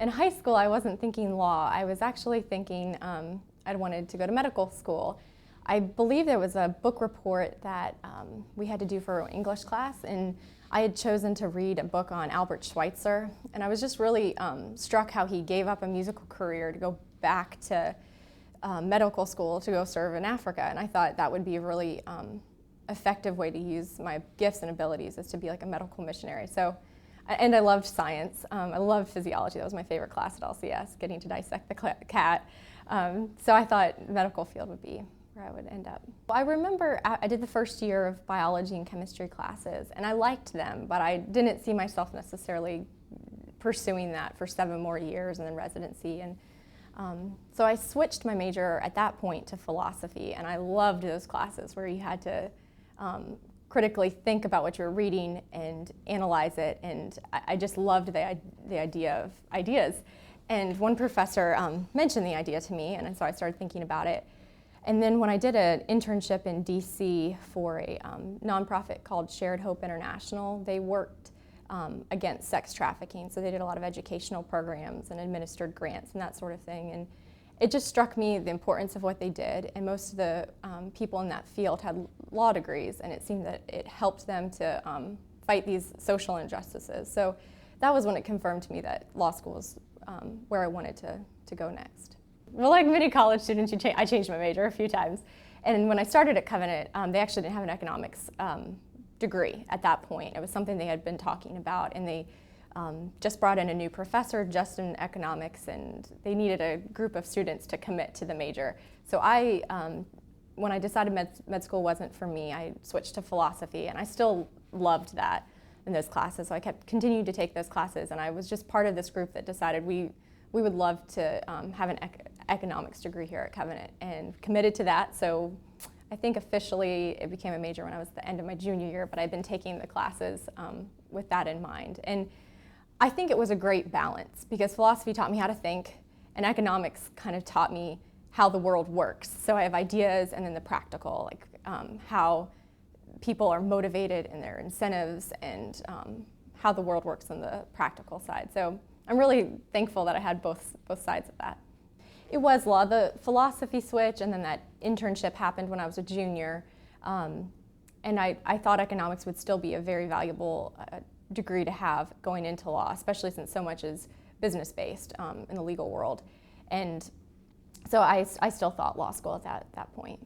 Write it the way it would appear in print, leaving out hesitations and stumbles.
In high school, I wasn't thinking law. I was actually thinking I wanted to go to medical school. I believe there was a book report that we had to do for English class, and I had chosen to read a book on Albert Schweitzer, and I was just really struck how he gave up a musical career to go back to medical school to go serve in Africa, and I thought that would be a really effective way to use my gifts and abilities, is to be like a medical missionary. So, and I loved science. I loved physiology. That was my favorite class at LCS, getting to dissect the cat. So I thought medical field would be where I would end up. Well, I remember I did the first year of biology and chemistry classes, and I liked them, but I didn't see myself necessarily pursuing that for 7 more years and then residency. And so I switched my major at that point to philosophy, and I loved those classes where you had to critically think about what you were reading and analyze it, and I just loved the idea of ideas. And one professor mentioned the idea to me, and so I started thinking about it. And then when I did an internship in DC for a nonprofit called Shared Hope International, they worked against sex trafficking, so they did a lot of educational programs and administered grants and that sort of thing. And it just struck me the importance of what they did, and most of the people in that field had law degrees, and it seemed that it helped them to fight these social injustices. So that was when it confirmed to me that law school was where I wanted to go next. Well, like many college students, I changed my major a few times. And when I started at Covenant, they actually didn't have an economics degree at that point. It was something they had been talking about, and they just brought in a new professor just in economics, and they needed a group of students to commit to the major. So when I decided med school wasn't for me, I switched to philosophy, and I still loved that in those classes. So I continued to take those classes, and I was just part of this group that decided we would love to have an economics degree here at Covenant, and committed to that. So I think officially it became a major when I was at the end of my junior year, but I've been taking the classes with that in mind. And I think it was a great balance, because philosophy taught me how to think, and economics kind of taught me how the world works. So I have ideas, and then the practical, like how people are motivated in their incentives, and how the world works on the practical side. So I'm really thankful that I had both sides of that. It was law, the philosophy switch, and then that internship happened when I was a junior. And I thought economics would still be a very valuable degree to have going into law, especially since so much is business-based in the legal world. And so I still thought law school at that point.